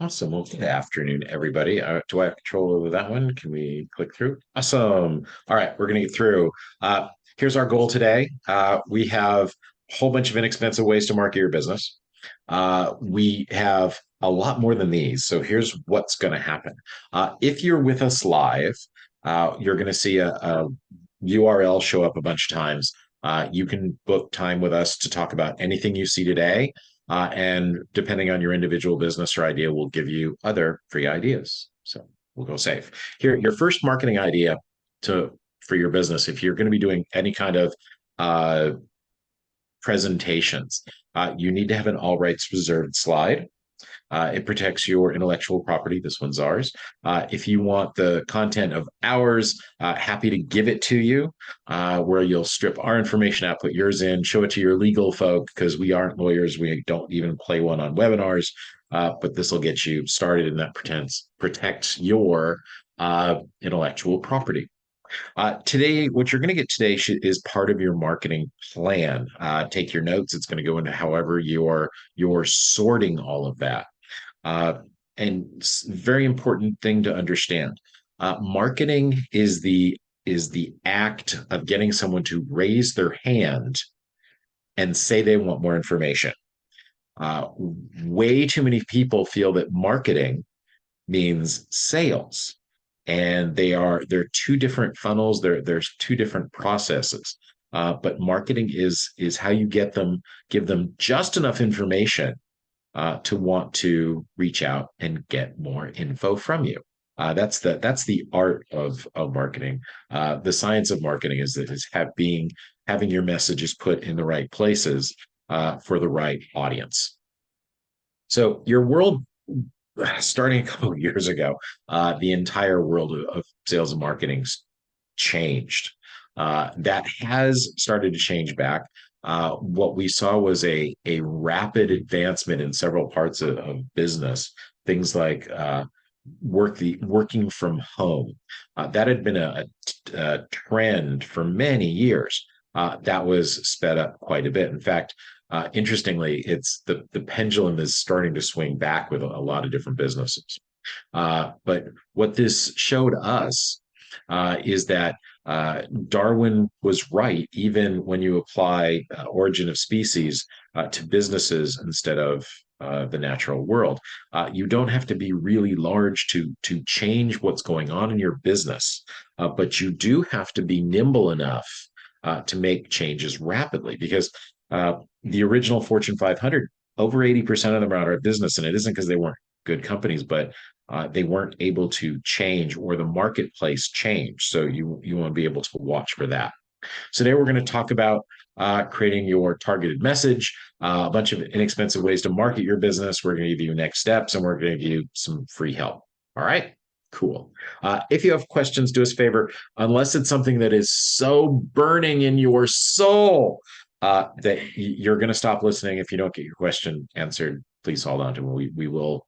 Awesome. Well, good afternoon, everybody. Do I have control over that one? Can we click through? Awesome. All right, we're going to get through. Here's our goal today. We have a whole bunch of inexpensive ways to market your business. We have a lot more than these. So here's what's going to happen. If you're with us live, you're going to see a URL show up a bunch of times. You can book time with us to talk about anything you see today. And depending on your individual business or idea, we'll give you other free ideas. So we'll go safe. Here, your first marketing idea to for your business, if you're going to be doing any kind of uh, presentations, you need to have an all rights reserved slide. It protects your intellectual property. This one's ours. If you want the content of ours, happy to give it to you, where you'll strip our information out, put yours in, show it to your legal folk, because we aren't lawyers. We don't even play one on webinars, but this will get you started, and that protects your intellectual property. Today, what you're going to get today is part of your marketing plan. Take your notes. It's going to go into however you're sorting all of that. Uh, and very important thing to understand. Marketing is the act of getting someone to raise their hand and say they want more information. Way too many people feel that marketing means sales, and they're two different funnels. There's two different processes. But marketing is how you give them just enough information to want to reach out and get more info from you. That's the art of marketing. The science of marketing is having your messages put in the right places for the right audience. So your world, starting a couple of years ago, the entire world of sales and marketing changed. That has started to change back. What we saw was a rapid advancement in several parts of business. Things like working from home. That had been a trend for many years. That was sped up quite a bit. In fact, interestingly, it's the pendulum is starting to swing back with a lot of different businesses. But what this showed us is that Darwin was right, even when you apply origin of species to businesses instead of the natural world. You don't have to be really large to change what's going on in your business, but you do have to be nimble enough to make changes rapidly, because the original Fortune 500, over 80% of them are out of business, and it isn't because they weren't good companies, but they weren't able to change, or the marketplace changed. So you want to be able to watch for that. So today we're going to talk about creating your targeted message, a bunch of inexpensive ways to market your business. We're going to give you next steps, and we're going to give you some free help. All right. Cool. If you have questions, do us a favor, unless it's something that is so burning in your soul that you're going to stop listening. If you don't get your question answered, please hold on to it. We will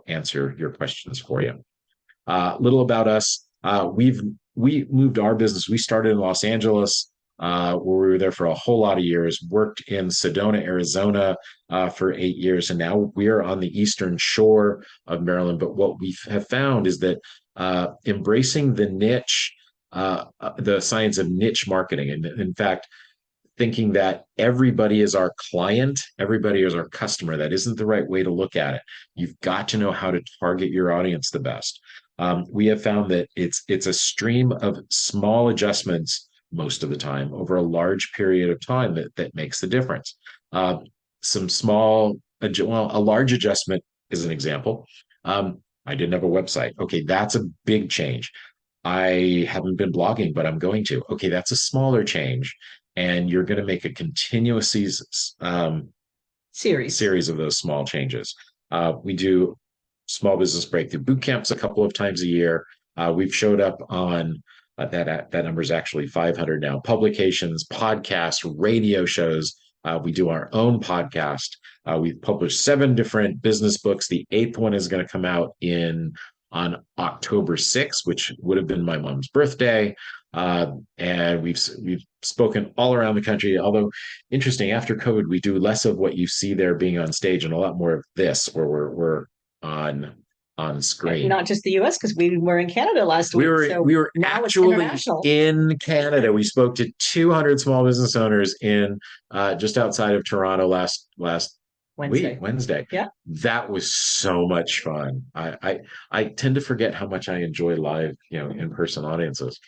answer your questions for you. Little about us. We moved our business. We started in Los Angeles, where we were there for a whole lot of years. Worked in Sedona, Arizona, for 8 years, and now we are on the eastern shore of Maryland. But what we have found is that embracing the niche, the science of niche marketing, and in fact, thinking that everybody is our client, everybody is our customer. That isn't the right way to look at it. You've got to know how to target your audience the best. We have found that it's a stream of small adjustments most of the time over a large period of time that makes the difference. Some small, well, a large adjustment is an example. I didn't have a website. Okay, that's a big change. I haven't been blogging, but I'm going to. Okay, that's a smaller change, and you're going to make a continuous series of those small changes. We do small business breakthrough boot camps a couple of times a year. We've showed up on that number is actually 500 now. Publications, podcasts, radio shows. We do our own podcast. We've published 7 different business books. The 8th one is going to come out on October 6th, which would have been my mom's birthday. And we've spoken all around the country. Although interesting, after COVID, we do less of what you see there being on stage and a lot more of this, where we're on screen. Not just the US, because we were in Canada last week. So We were now it's actually international. in Canada. We spoke to 200 small business owners in just outside of Toronto last week, Wednesday. Wednesday. Yeah. That was so much fun. I tend to forget how much I enjoy live, in person audiences.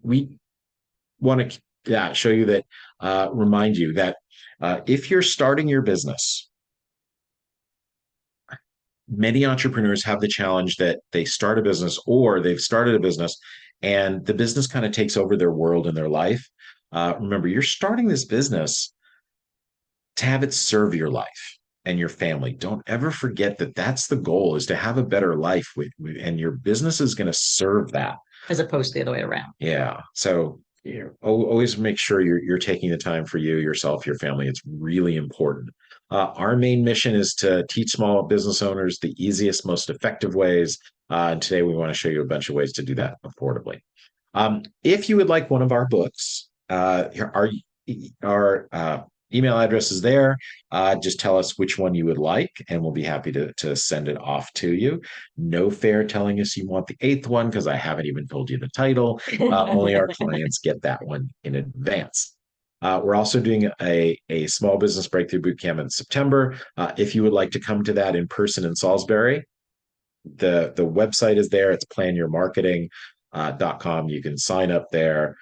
We want to show you that, remind you that if you're starting your business, many entrepreneurs have the challenge that they start a business or they've started a business and the business kind of takes over their world and their life. Remember, you're starting this business to have it serve your life and your family. Don't ever forget that that's the goal, is to have a better life and your business is going to serve that. As opposed to the other way around. Yeah. So always make sure you're taking the time for you, yourself, your family. It's really important. Our main mission is to teach small business owners the easiest, most effective ways. And today we want to show you a bunch of ways to do that affordably. If you would like one of our books, our email address is there. Just tell us which one you would like, and we'll be happy to send it off to you. No fair telling us you want the 8th one, because I haven't even told you the title. Only our clients get that one in advance. We're also doing a small business breakthrough bootcamp in September. If you would like to come to that in person in Salisbury, the website is there. It's planyourmarketing.com. You can sign up there.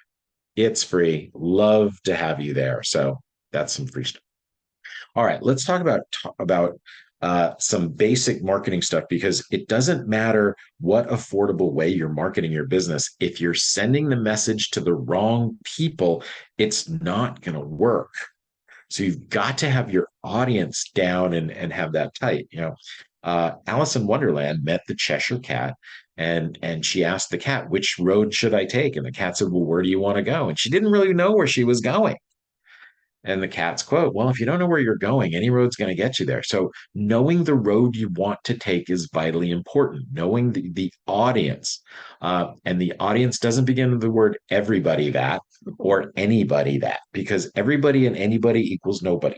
It's free. Love to have you there. So that's some free stuff. All right, let's talk about some basic marketing stuff, because it doesn't matter what affordable way you're marketing your business. If you're sending the message to the wrong people, it's not going to work. So you've got to have your audience down and have that tight. Alice in Wonderland met the Cheshire Cat, and she asked the cat, which road should I take? And the cat said, well, where do you want to go? And she didn't really know where she was going. And the cat's quote, well, if you don't know where you're going, any road's going to get you there. So knowing the road you want to take is vitally important. Knowing the audience, and the audience doesn't begin with the word everybody that or anybody that, because everybody and anybody equals nobody.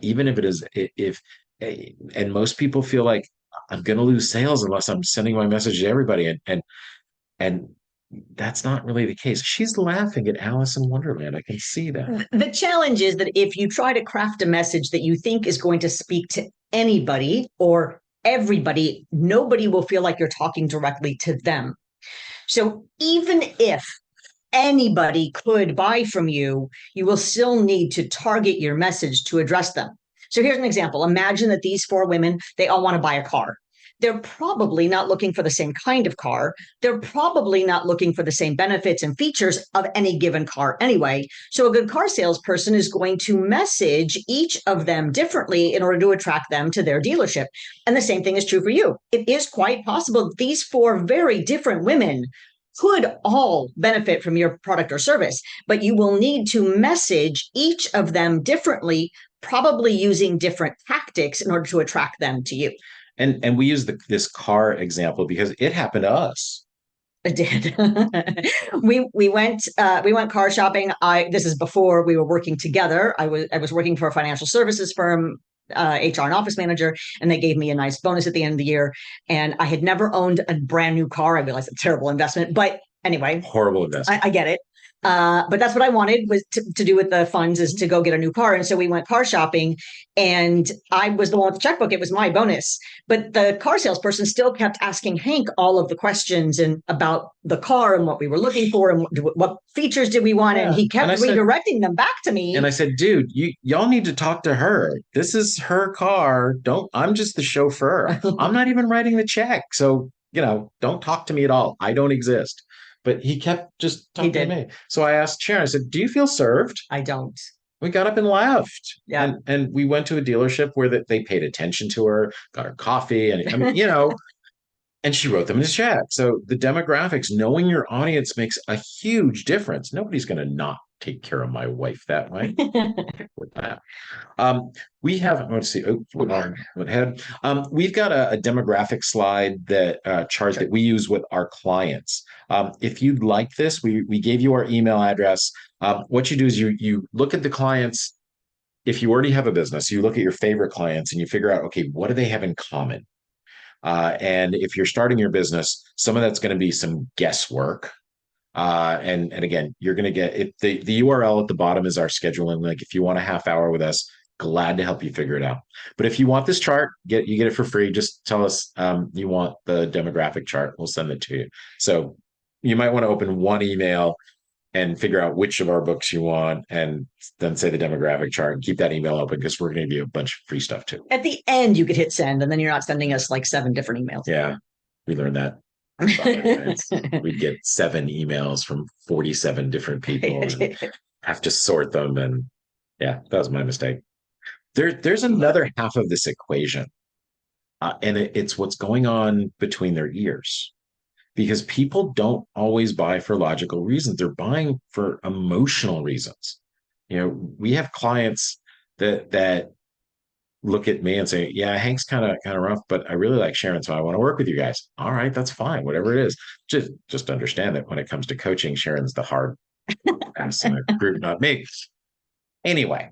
Even if it is, and most people feel like I'm going to lose sales unless I'm sending my message to everybody. And that's not really the case. She's laughing at Alice in Wonderland. I can see that. The challenge is that if you try to craft a message that you think is going to speak to anybody or everybody, nobody will feel like you're talking directly to them. So even if anybody could buy from you, you will still need to target your message to address them. So here's an example. Imagine that these 4 women, they all want to buy a car. They're probably not looking for the same kind of car. They're probably not looking for the same benefits and features of any given car anyway. So a good car salesperson is going to message each of them differently in order to attract them to their dealership. And the same thing is true for you. It is quite possible that these 4 very different women could all benefit from your product or service, but you will need to message each of them differently, probably using different tactics in order to attract them to you. And we use this car example because it happened to us. It did. we went car shopping. This is before we were working together. I was working for a financial services firm, HR and office manager, and they gave me a nice bonus at the end of the year. And I had never owned a brand new car. I realized it's a terrible investment, but anyway, horrible investment. I get it. But that's what I wanted, was to do with the funds, is to go get a new car. And so we went car shopping, and I was the one with the checkbook. It was my bonus. But the car salesperson still kept asking Hank all of the questions and about the car and what we were looking for and what features did we want. Yeah. And he kept redirecting them back to me. And I said, dude, y'all need to talk to her. This is her car. I'm just the chauffeur. I'm not even writing the check. So, don't talk to me at all. I don't exist. But he kept just talking to me. So I asked Sharon, I said, do you feel served? I don't. We got up and left. Yeah. And we went to a dealership where they paid attention to her, got her coffee. And and she wrote them in a check. So the demographics, knowing your audience makes a huge difference. Nobody's going to not take care of my wife that way. With that. We have, let's see, we've got a demographic slide that chart that we use with our clients. If you'd like this, we gave you our email address. What you do is you look at the clients if you already have a business, you look at your favorite clients and you figure out, okay, what do they have in common? And if you're starting your business, some of that's going to be some guesswork. And again, you're going to get it. The URL at the bottom is our scheduling link. If you want a half hour with us, glad to help you figure it out. But if you want this chart, you get it for free. Just tell us you want the demographic chart. We'll send it to you. So you might want to open one email and figure out which of our books you want, and then say the demographic chart and keep that email open because we're going to give you a bunch of free stuff too. At the end, you could hit send, and then you're not sending us like 7 different emails. Yeah, we learned that. We'd get 7 emails from 47 different people and have to sort them. And yeah, that was my mistake. There's another half of this equation, and it's what's going on between their ears. Because people don't always buy for logical reasons. They're buying for emotional reasons. We have clients that look at me and say, yeah, Hank's kind of rough, but I really like Sharon, so I want to work with you guys. All right, that's fine, whatever it is. Just understand that when it comes to coaching, Sharon's the hard ass in the group, not me. Anyway,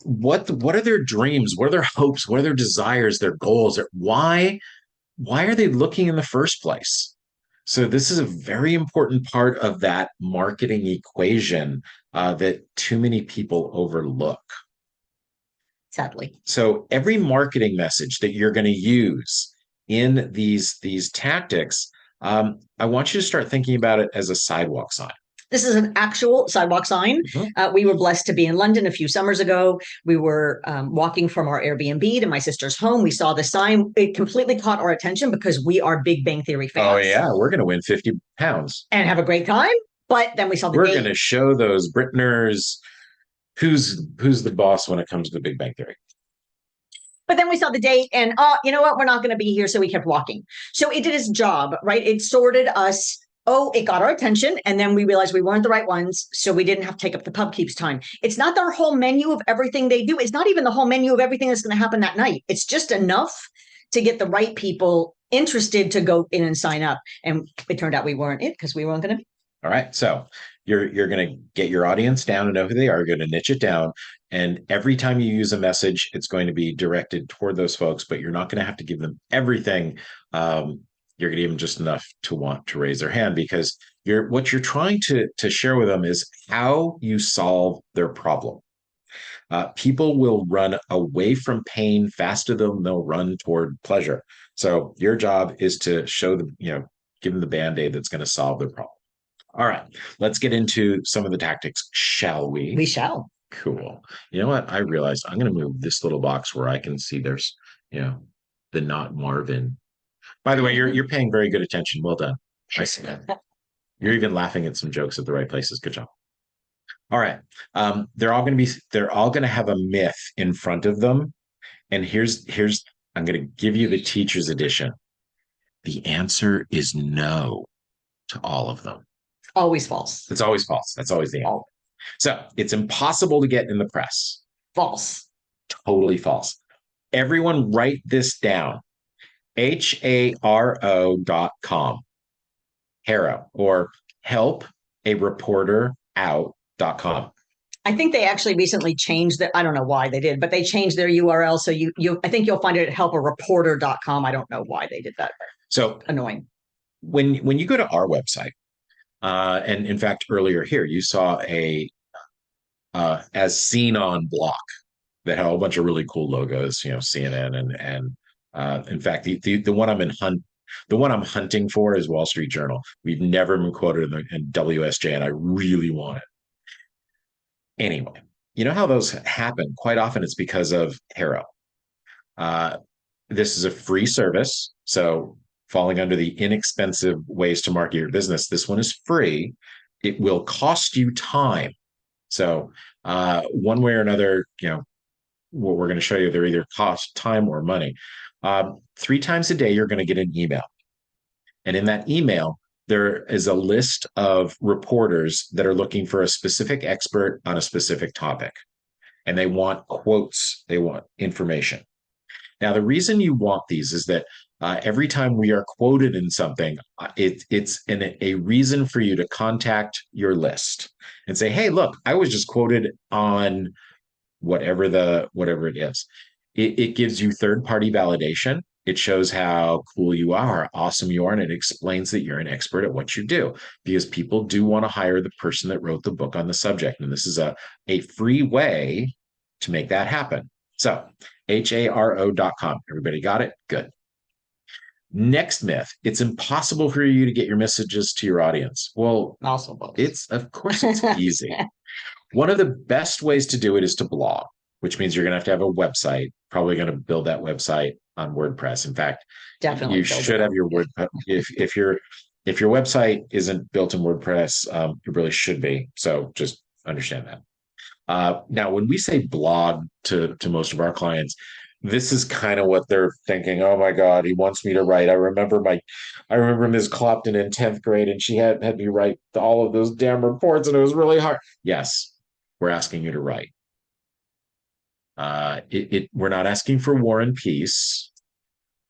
what are their dreams? What are their hopes? What are their desires, their goals? Why are they looking in the first place? So this is a very important part of that marketing equation that too many people overlook. Sadly. So every marketing message that you're going to use in these tactics, I want you to start thinking about it as a sidewalk sign. This is an actual sidewalk sign. Mm-hmm. We were blessed to be in London a few summers ago. We were walking from our Airbnb to my sister's home. We saw the sign. It completely caught our attention because we are Big Bang Theory fans. Oh, yeah. We're going to win 50 pounds. And have a great time. But then we saw the We're going to show those Britners who's the boss when it comes to the Big Bang Theory. But then we saw the date and, you know what? We're not going to be here. So we kept walking. So it did its job, right? It sorted us. It got our attention. And then we realized we weren't the right ones. So we didn't have to take up the pub keeps time. It's not their whole menu of everything they do. It's not even the whole menu of everything that's going to happen that night. It's just enough to get the right people interested to go in and sign up. And it turned out we weren't it because we weren't going to be. All right. So you're going to get your audience down and know who they are. You're going to niche it down. And every time you use a message, it's going to be directed toward those folks, but you're not going to have to give them everything. You're going to give them just enough to want to raise their hand, because what you're trying to share with them is how you solve their problem. People will run away from pain faster than they'll run toward pleasure. So your job is to show them, give them the Band-Aid that's going to solve their problem. All right, let's get into some of the tactics, shall we? We shall. Cool. You know what? I realized I'm going to move this little box where I can see there's, the not Marvin. By the way, you're paying very good attention. Well done. I see that. You're even laughing at some jokes at the right places. Good job. All right. They're all going to have a myth in front of them. And here's I'm going to give you the teacher's edition. The answer is no to all of them. Always false. It's always false. That's always the answer. So it's impossible to get in the press. False. Totally false. Everyone write this down. HARO.com. Haro, or helpareporterout.com. I think they actually recently changed that. I don't know why they did, but they changed their URL. So I think you'll find it at helpareporter.com. I don't know why they did that. So annoying. When you go to our website, and in fact, earlier here, you saw as seen on block that had a whole bunch of really cool logos, CNN and in fact, the one I'm hunting for is Wall Street Journal. We've never been quoted in WSJ, and I really want it. Anyway, you know how those happen? Quite often it's because of Haro. This is a free service, so falling under the inexpensive ways to market your business, this one is free. It will cost you time. So one way or another, what we're going to show you, they're either cost time or money. 3 times a day, you're going to get an email. And in that email, there is a list of reporters that are looking for a specific expert on a specific topic. And they want quotes, they want information. Now, the reason you want these is that every time we are quoted in something, it's a reason for you to contact your list and say, hey, look, I was just quoted on whatever it is. It gives you third-party validation. It shows how cool you are, how awesome you are, and it explains that you're an expert at what you do, because people do want to hire the person that wrote the book on the subject. And this is a free way to make that happen. So haro.com. Everybody got it? Good. Next myth, it's impossible for you to get your messages to your audience. Well, Also books. it's, of course, it's easy. One of the best ways to do it is to blog, which means you're going to have a website, probably going to build that website on WordPress. In fact, Definitely you build should it have up. your WordPress. If your website isn't built in WordPress, it really should be. So just understand that. Now, when we say blog to most of our clients, this is kind of what they're thinking. Oh my God, he wants me to write. I remember Ms. Clopton in 10th grade, and she had me write all of those damn reports, and it was really hard. Yes, we're asking you to write. We're not asking for war and peace.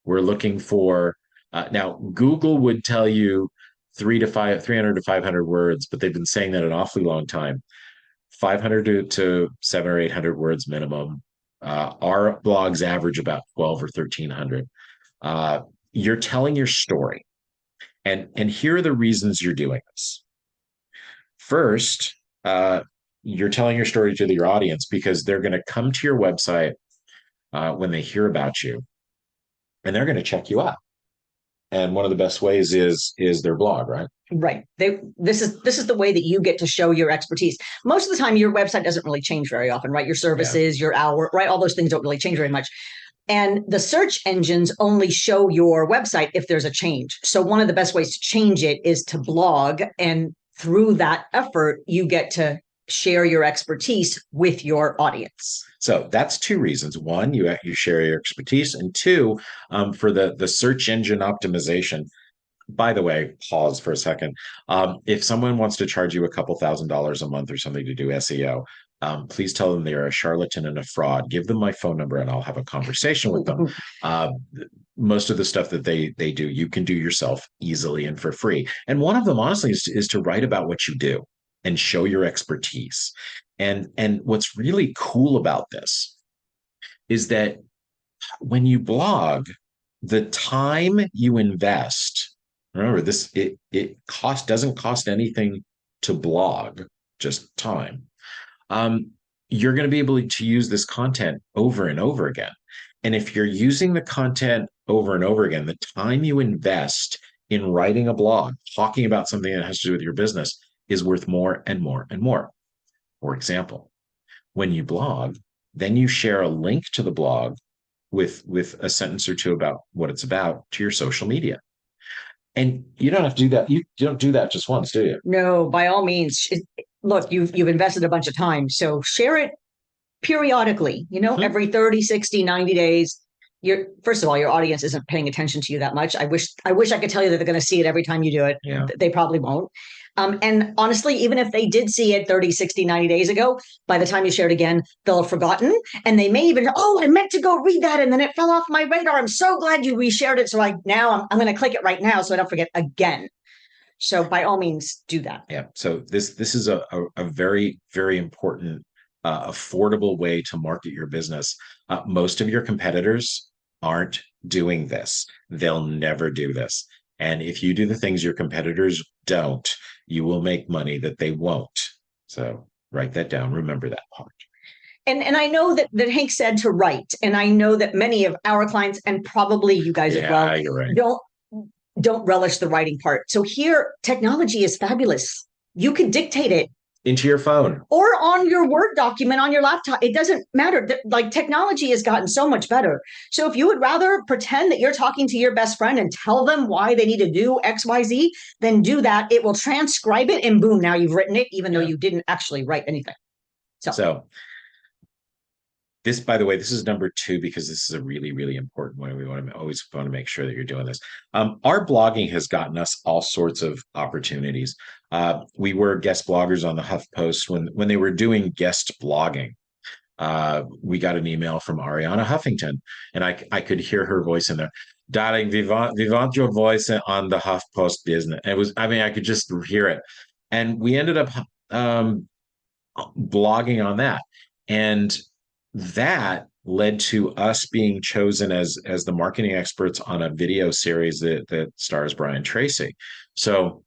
We're looking for now. Google would tell you 300 to 500 words, but they've been saying that an awfully long time. 500 to 700 or 800 words minimum. Our blogs average about 12 or 1300. You're telling your story, and here are the reasons you're doing this. First, you're telling your story to your audience because they're going to come to your website when they hear about you, and they're going to check you out. And one of the best ways is their blog, right? Right. This is the way that you get to show your expertise. Most of the time, your website doesn't really change very often, right? Your services, your hour, right? All those things don't really change very much. And the search engines only show your website if there's a change. So one of the best ways to change it is to blog. And through that effort, you get to share your expertise with your audience. So that's two reasons. One, you share your expertise, and two, for the search engine optimization. By the way, pause for a second. If someone wants to charge you a couple $1,000s a month or something to do SEO, please tell them they're a charlatan and a fraud. Give them my phone number and I'll have a conversation with them. Most of the stuff that they do, you can do yourself easily and for free. And one of them, honestly, is to write about what you do and show your expertise. And what's really cool about this is that when you blog, the time you invest, remember this, it doesn't cost anything to blog, just time. You're going to be able to use this content over and over again. And if you're using the content over and over again, the time you invest in writing a blog, talking about something that has to do with your business is worth more and more and more. For example, when you blog, then you share a link to the blog with a sentence or two about what it's about to your social media. And you don't have to do that. You don't do that just once, do you? No, by all means. Look, you've invested a bunch of time. So share it periodically, every 30, 60, 90 days. First of all, your audience isn't paying attention to you that much. I wish I could tell you that they're going to see it every time you do it. Yeah. They probably won't. And honestly, even if they did see it 30, 60, 90 days ago, by the time you share it again, they'll have forgotten. And they may even, I meant to go read that. And then it fell off my radar. I'm so glad you reshared it. So I'm going to click it right now so I don't forget again. So by all means, do that. Yeah. So this is a very, very important, affordable way to market your business. Most of your competitors aren't doing this. They'll never do this. And if you do the things your competitors don't, you will make money that they won't. So write that down. Remember that part. And I know that Hank said to write, and I know that many of our clients, and probably you guys as well, you're right. don't relish the writing part. So here, technology is fabulous. You can dictate it into your phone or on your Word document on your laptop. It doesn't matter. Like, technology has gotten so much better. So if you would rather pretend that you're talking to your best friend and tell them why they need to do XYZ, then do that. It will transcribe it, and boom, now you've written it, even though you didn't actually write anything. So this, by the way, this is number 2, because this is a really, really important one. We always want to make sure that you're doing this. Our blogging has gotten us all sorts of opportunities. We were guest bloggers on the HuffPost when they were doing guest blogging. We got an email from Ariana Huffington, and I could hear her voice in there. Darling, we want your voice on the HuffPost business. I could just hear it. And we ended up blogging on that. And that led to us being chosen as the marketing experts on a video series that stars Brian Tracy. So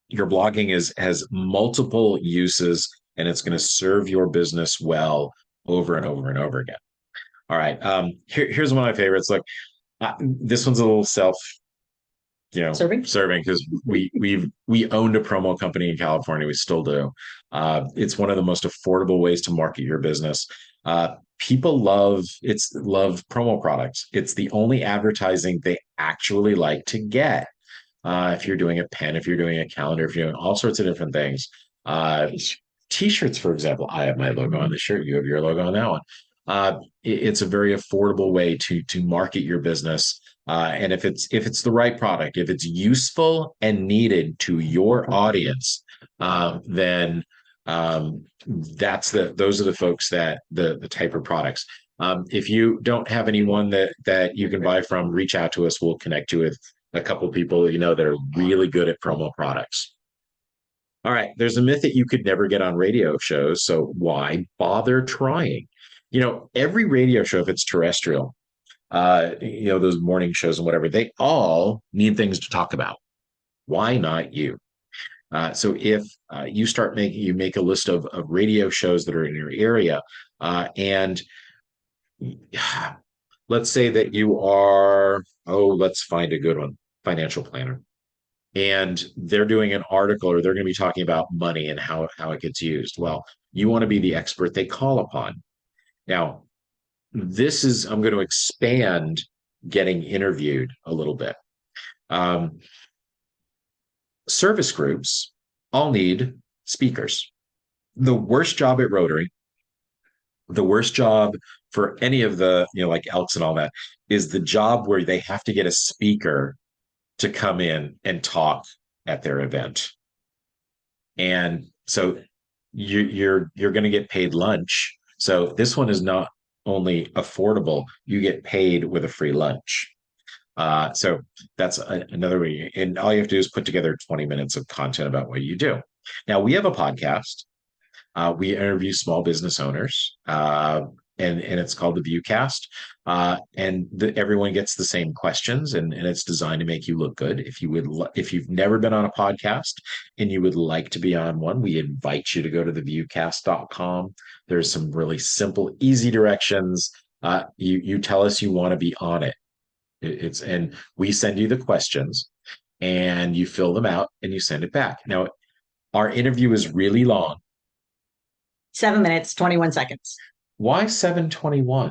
your blogging has multiple uses, and it's going to serve your business well over and over and over again. All right. Here's one of my favorites. Look, this one's a little serving because we owned a promo company in California. We still do. It's one of the most affordable ways to market your business. People love promo products. It's the only advertising they actually like to get. If you're doing a pen, if you're doing a calendar, if you're doing all sorts of different things. T-shirts, for example, I have my logo on the shirt. You have your logo on that one. It's a very affordable way to market your business. And if it's the right product, if it's useful and needed to your audience, then those are the folks that the type of products. If you don't have anyone that you can buy from, reach out to us. We'll connect you with a couple of people that are really good at promo products. All right, there's a myth that you could never get on radio shows, so why bother trying? Every radio show, if it's terrestrial, those morning shows and whatever, they all need things to talk about. Why not you? So if you make a list of radio shows that are in your area, and let's say that you are, let's find a good one, financial planner, and they're doing an article, or they're going to be talking about money and how it gets used. Well, you want to be the expert they call upon. Now, I'm going to expand getting interviewed a little bit. Service groups all need speakers. The worst job at Rotary, the worst job for any of the, like Elks and all that, is the job where they have to get a speaker to come in and talk at their event. And so you're going to get paid lunch. So this one is not only affordable, you get paid with a free lunch. So that's another way. And all you have to do is put together 20 minutes of content about what you do. Now, we have a podcast. We interview small business owners, and it's called the Viewcast. Everyone gets the same questions, and it's designed to make you look good. If you've never been on a podcast and you would like to be on one, we invite you to go to theviewcast.com. There's some really simple, easy directions. You tell us you want to be on it. And we send you the questions, and you fill them out and you send it back. Now, our interview is really long. 7 minutes, 21 seconds. Why 7:21?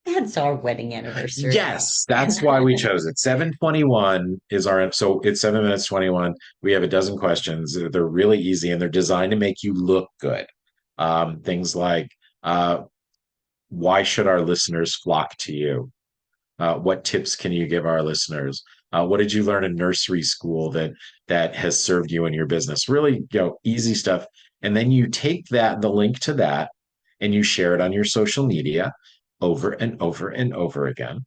That's our wedding anniversary. Yes, that's why we chose it. 7:21 is so it's 7 minutes 21. We have a dozen questions. They're really easy, and they're designed to make you look good. Things like, why should our listeners flock to you? What tips can you give our listeners? What did you learn in nursery school that has served you in your business? Really, easy stuff. And then you take the link to that, and you share it on your social media over and over and over again.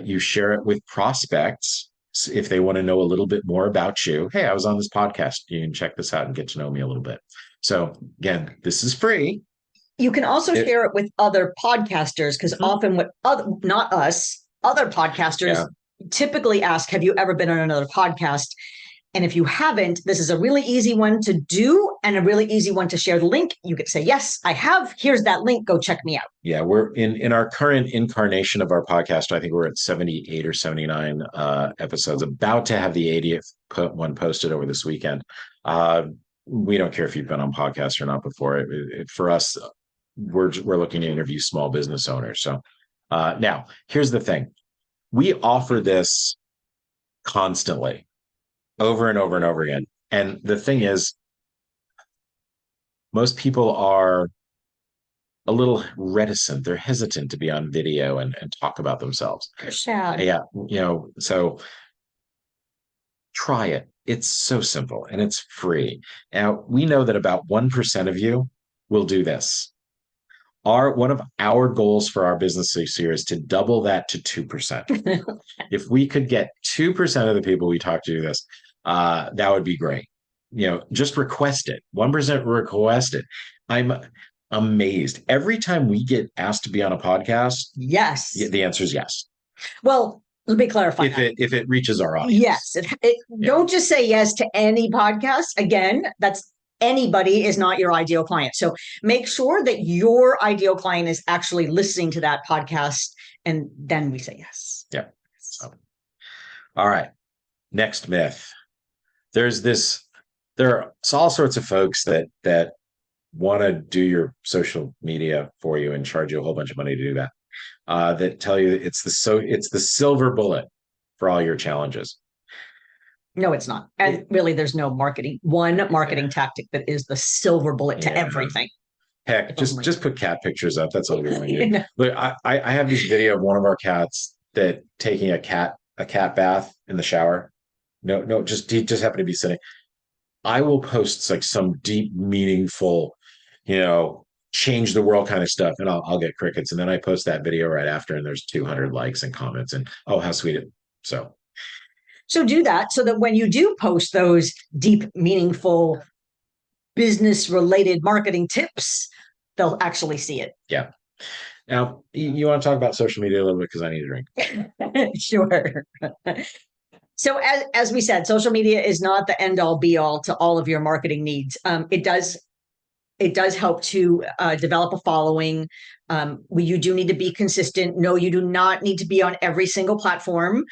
You share it with prospects if they want to know a little bit more about you. Hey, I was on this podcast. You can check this out and get to know me a little bit. So again, this is free. You can also share it with other podcasters, because often not us, other podcasters typically ask, have you ever been on another podcast? And if you haven't, this is a really easy one to do and a really easy one to share the link. You could say, yes, I have. Here's that link. Go check me out. Yeah, we're in our current incarnation of our podcast. I think we're at 78 or 79 episodes, about to have the 80th one posted over this weekend. We don't care if you've been on podcasts or not before. For us, we're looking to interview small business owners. So now here's the thing. We offer this constantly, over and over and over again. And the thing is, most people are a little reticent. They're hesitant to be on video and talk about themselves. Sad. Yeah. So try it. It's so simple and it's free. Now, we know that about 1% of you will do this. One of our goals for our business this year is to double that to 2%. If we could get 2% of the people we talk to do this, that would be great. Just request it. 1% request it. Amazed. Every time we get asked to be on a podcast, Yes. the answer is yes. Well, let me clarify If that. if it reaches our audience. Yes. Yeah. Don't just say yes to any podcast. Again, that's anybody is not your ideal client. So make sure that your ideal client is actually listening to that podcast, and then we say yes. Yeah. So, all right. Next myth. There are all sorts of folks that want to do your social media for you and charge you a whole bunch of money to do that. That tell you it's the silver bullet for all your challenges. No, it's not. And really, there's no one marketing tactic that is the silver bullet to everything. Heck, just put cat pictures up. That's all we want to do. Look, I have this video of one of our cats that taking a cat bath in the shower. No, he just happened to be sitting. I will post like some deep, meaningful, change the world kind of stuff, and I'll get crickets. And then I post that video right after, and there's 200 likes and comments, and oh, how sweet it. So do that so that when you do post those deep, meaningful, business related marketing tips, they'll actually see it. Yeah. Now, you want to talk about social media a little bit because I need a drink. Sure. So as we said, social media is not the end all be all to all of your marketing needs. It does help to develop a following. You do need to be consistent. No, you do not need to be on every single platform.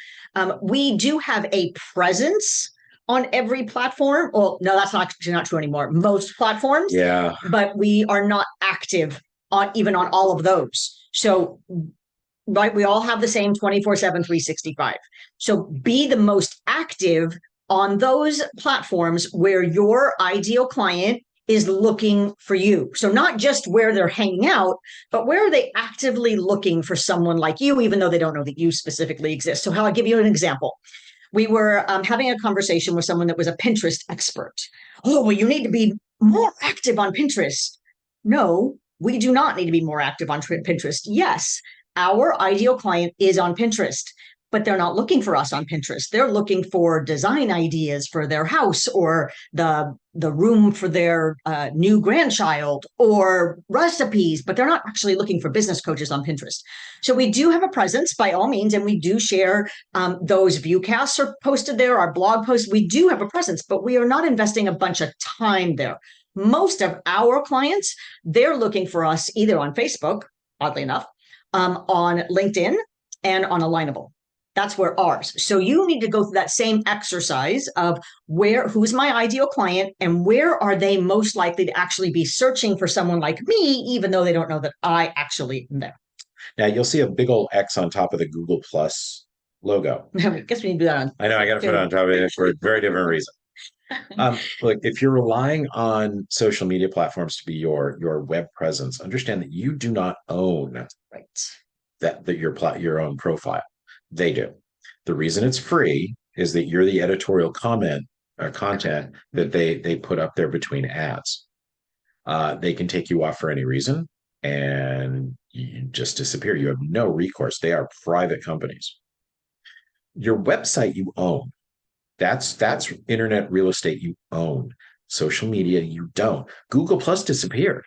We do have a presence on every platform. Well, no, that's not true anymore. Most platforms. Yeah. But we are not active even on all of those. So right, we all have the same 24/7, 365. So be the most active on those platforms where your ideal client is looking for you. So not just where they're hanging out, but where are they actively looking for someone like you, even though they don't know that you specifically exist. So I'll give you an example. We were having a conversation with someone that was a Pinterest expert. Oh, well, you need to be more active on Pinterest. No, we do not need to be more active on Pinterest. Yes, our ideal client is on Pinterest, but they're not looking for us on Pinterest. They're looking for design ideas for their house or the room for their new grandchild or recipes, but they're not actually looking for business coaches on Pinterest. So we do have a presence by all means, and we do share those viewcasts are posted there, our blog posts. We do have a presence, but we are not investing a bunch of time there. Most of our clients, they're looking for us either on Facebook, oddly enough, on LinkedIn, and on Alignable. That's where ours. So you need to go through that same exercise of who's my ideal client and where are they most likely to actually be searching for someone like me, even though they don't know that I actually am there. Now you'll see a big old X on top of the Google Plus logo. I guess we need to do that on. I know, I got to put it on top of it for a very different reason. Look, if you're relying on social media platforms to be your web presence, understand that you do not own that your own profile. They do. The reason it's free is that you're the editorial content that they put up there between ads. They can take you off for any reason and you just disappear. You have no recourse. They are private companies. Your website you own. That's internet real estate you own. Social media you don't. Google Plus disappeared.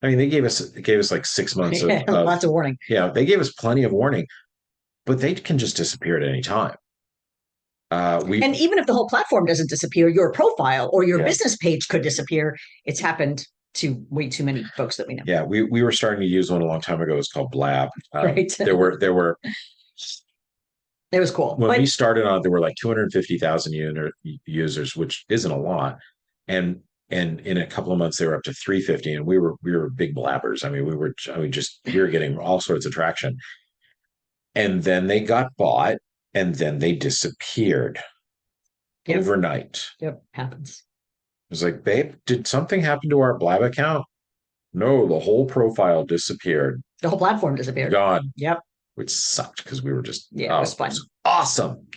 I mean, they gave us like 6 months of lots of warning. Yeah, they gave us plenty of warning, but they can just disappear at any time. And even if the whole platform doesn't disappear, your profile or your business page could disappear. It's happened to way too many folks that we know. Yeah, we were starting to use one a long time ago. It's called Blab. Right. There were. It was cool. When we started on, there were like 250,000 users, which isn't a lot. And in a couple of months, they were up to 350, and we were big blabbers. I mean, we were getting all sorts of traction. And then they got bought, and then they disappeared overnight. Yep, happens. It was like, babe, did something happen to our Blab account? No, the whole profile disappeared. The whole platform disappeared. Gone. Yep. Which sucked because we were just it was fun. It was awesome.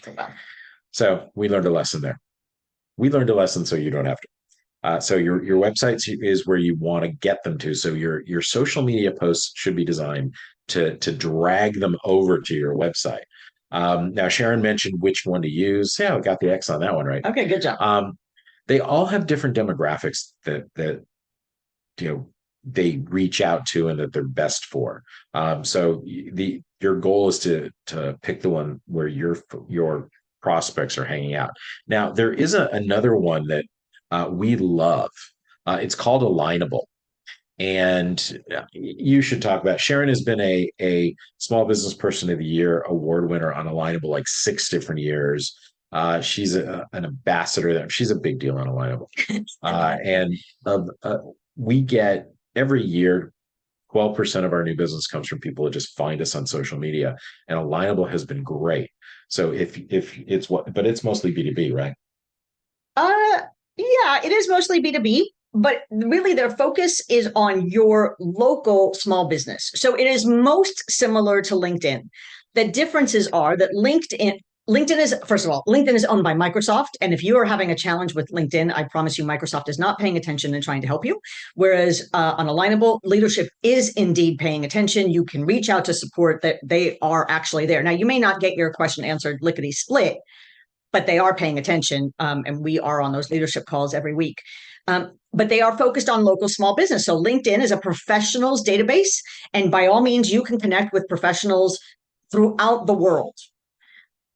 So we learned a lesson there. We learned a lesson so you don't have to. So your website is where you want to get them to. So your social media posts should be designed to drag them over to your website. Now Sharon mentioned which one to use. Yeah, I got the X on that one right. Okay, good job. They all have different demographics that they reach out to and that they're best for. So the your goal is to pick the one where your prospects are hanging out. Now there is another one that we love. It's called Alignable. And you should talk about. Sharon has been a small business person of the year award winner on Alignable like 6 different years. She's an ambassador there. She's a big deal on Alignable. And we get every year 12% of our new business comes from people that just find us on social media, and Alignable has been great. So if it's what, but it's mostly B2B, right? Uh, yeah, it is mostly B2B, but really their focus is on your local small business. So it is most similar to LinkedIn. The differences are that LinkedIn is, first of all, LinkedIn is owned by Microsoft. And if you are having a challenge with LinkedIn, I promise you Microsoft is not paying attention and trying to help you. Whereas on Alignable, leadership is indeed paying attention. You can reach out to support, that they are actually there. Now, you may not get your question answered lickety split, but they are paying attention. And we are on those leadership calls every week. But they are focused on local small business. So LinkedIn is a professionals database. And by all means, you can connect with professionals throughout the world.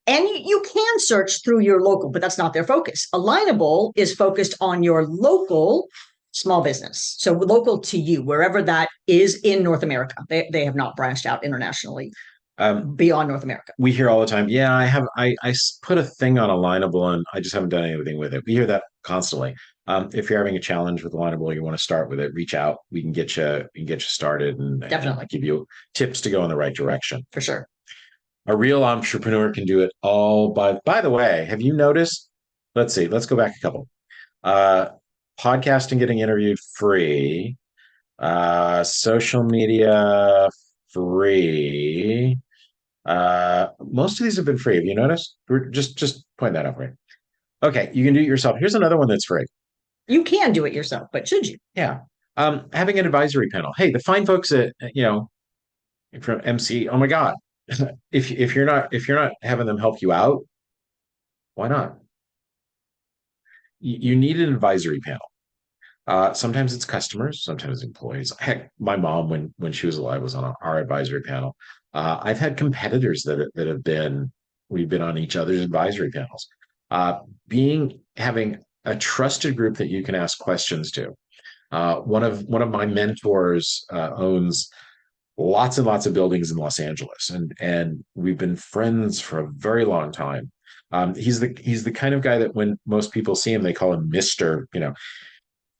And you can search through your local, but that's not their focus. Alignable is focused on your local small business. So local to you, wherever that is in North America. They have not branched out internationally beyond North America. We hear all the time, yeah, I put a thing on Alignable and I just haven't done anything with it. We hear that constantly. If you're having a challenge with Alignable, you want to start with it, reach out. We can get you started and give you tips to go in the right direction. For sure. A real entrepreneur can do it all. By the way, have you noticed? Let's see, let's go back a couple. Uh, Podcasting, getting interviewed, free. Social media, free. Most of these have been free. Have you noticed? Just point that out, right? Okay, you can do it yourself. Here's another one that's free. You can do it yourself, but should you? Yeah. Having an advisory panel. Hey, the fine folks at from MC. Oh my God, if you're not having them help you out, why not? You need an advisory panel. Sometimes it's customers, sometimes employees. Heck, my mom, when she was alive, was on our advisory panel. I've had competitors that have been we've been on each other's advisory panels. Being having a trusted group that you can ask questions to. One of my mentors owns lots and lots of buildings in Los Angeles, and we've been friends for a very long time. He's the kind of guy that when most people see him, they call him Mister.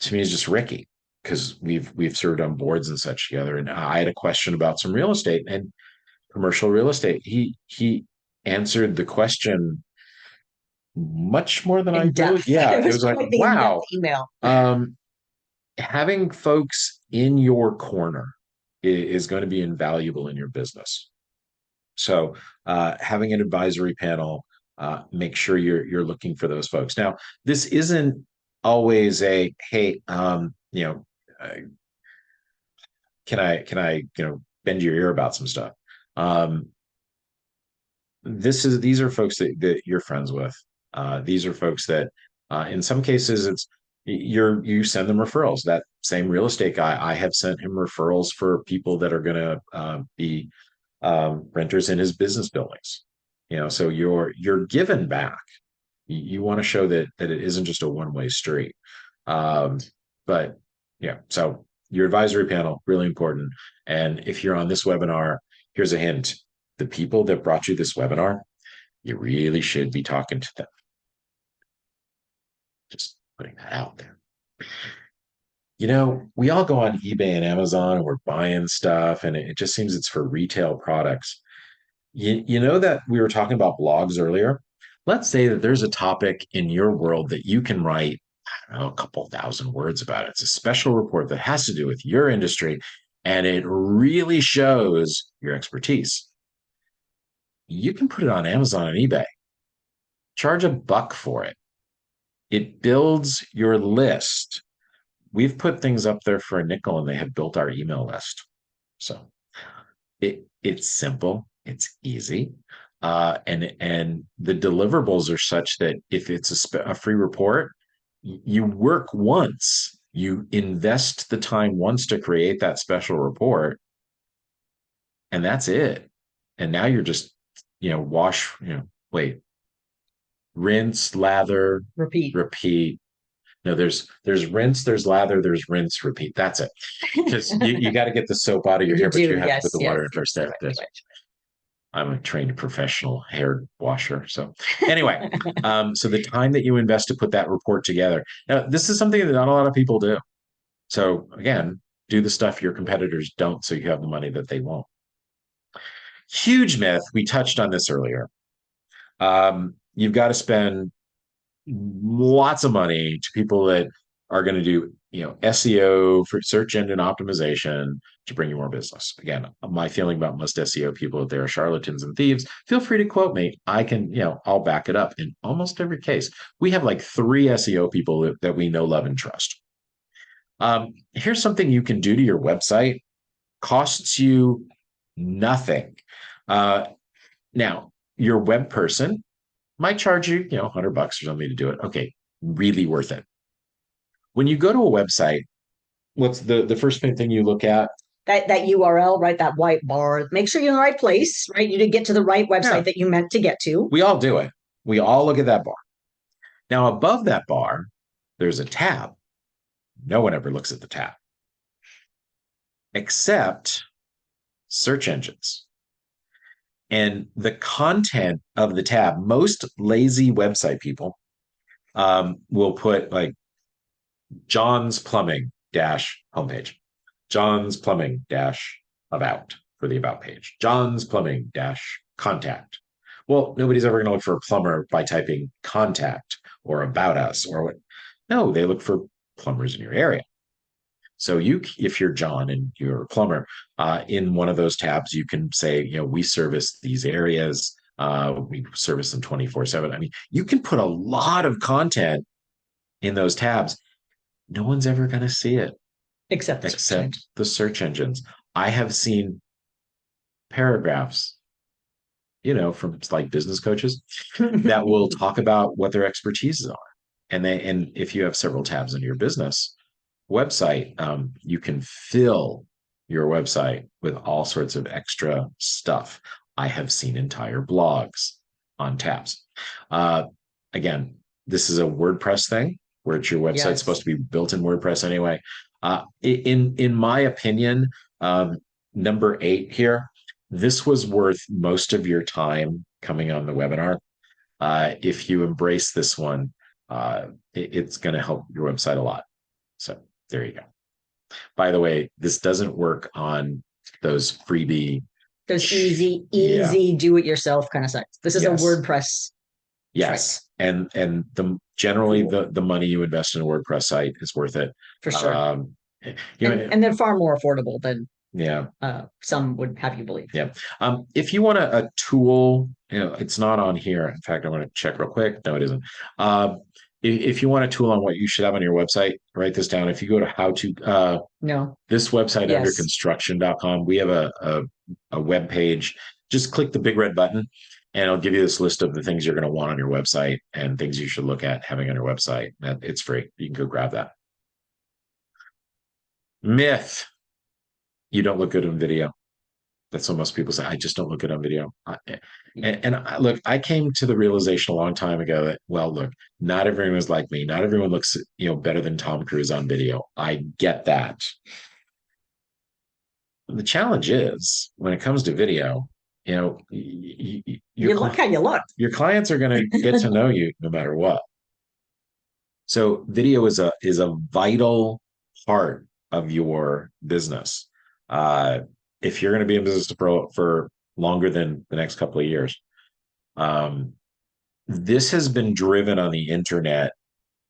To me, it's just Ricky because we've served on boards and such together. And I had a question about some real estate and commercial real estate. He answered the question much more than I do. Yeah, it was like, wow. Email. Having folks in your corner is going to be invaluable in your business. So having an advisory panel, make sure you're looking for those folks. Now, this isn't always a hey, can I bend your ear about some stuff. These are folks that you're friends with. These are folks that in some cases you send them referrals. That same real estate guy, I have sent him referrals for people that are going to be renters in his business buildings. So you're given back. You want to show that it isn't just a one-way street. But yeah, so your advisory panel, really important. And if you're on this webinar, here's a hint. The people that brought you this webinar, you really should be talking to them. Just putting that out there. We all go on eBay and Amazon and we're buying stuff, and it just seems it's for retail products. You know that we were talking about blogs earlier? Let's say that there's a topic in your world that you can write, I don't know, a couple thousand words about it. It's a special report that has to do with your industry, and it really shows your expertise. You can put it on Amazon and eBay. Charge $1 for it. It builds your list. We've put things up there for a nickel, and they have built our email list. So it's simple, it's easy, and the deliverables are such that if it's a free report, you work once, You invest the time once to create that special report, and that's it. And now you're just, wash, wait, rinse, lather, Repeat. repeat. No, there's rinse, there's lather, there's rinse, repeat. That's it. Because you got to get the soap out of your You hair, but you do, have to put yes, the yes, water in first. yes. There, Right, this. right. I'm a trained professional hair washer. So anyway, so the time that you invest to put that report together. Now, this is something that not a lot of people do. So again, do the stuff your competitors don't, so you have the money that they won't. Huge myth. We touched on this earlier. You've got to spend lots of money to people that are going to do, SEO for search engine optimization to bring you more business. Again, my feeling about most SEO people, if they're charlatans and thieves, feel free to quote me. I can, I'll back it up in almost every case. We have like 3 SEO people that we know, love, and trust. Here's something you can do to your website. Costs you nothing. Now, your web person might charge you, $100 or something to do it. Okay, really worth it. When you go to a website, what's the first thing you look at? That URL, right? That white bar. Make sure you're in the right place, right? You did get to the right website Yeah, that you meant to get to. we all do it. We all look at that bar. Now, above that bar, there's a tab. No one ever looks at the tab, except search engines. And the content of the tab, most lazy website people will put like John's Plumbing dash homepage, John's Plumbing dash about for the about page, John's Plumbing dash contact. Well, nobody's ever going to look for a plumber by typing contact or about us or what. No, they look for plumbers in your area. So if you're John and you're a plumber, in one of those tabs, you can say, we service these areas. We service them 24/7. I mean, you can put a lot of content in those tabs. No one's ever going to see it Except the search engine. except the search engines. I have seen paragraphs, from like business coaches that will talk about what their expertises are. And if you have several tabs in your business website, you can fill your website with all sorts of extra stuff. I have seen entire blogs on tabs. Again, this is a WordPress thing where it's your website Yes. supposed to be built in WordPress anyway. In my opinion, number 8 here, this was worth most of your time coming on the webinar. If you embrace this one, it's going to help your website a lot. So there you go. By the way, this doesn't work on those freebie, those easy do-it-yourself kind of sites. This is a WordPress. Yes, and generally the money you invest in a WordPress site is worth it for sure. And they're far more affordable than yeah, some would have you believe. Yeah. If you want a tool, it's not on here. In fact, I'm going to check real quick. No, it isn't. If you want a tool on what you should have on your website, write this down. If you go to this website under construction.com, we have a web page. Just click the big red button and it'll give you this list of the things you're going to want on your website and things you should look at having on your website. It's free. You can go grab that. Myth. You don't look good on video. That's what most people say. I just don't look good on video. Look, I came to the realization a long time ago that, well, look, not everyone is like me. Not everyone looks, better than Tom Cruise on video. I get that. The challenge is when it comes to video, you look how you look. Your clients are going to get to know you no matter what. So video is a vital part of your business. If you're going to be in business for longer than the next couple of years, this has been driven on the internet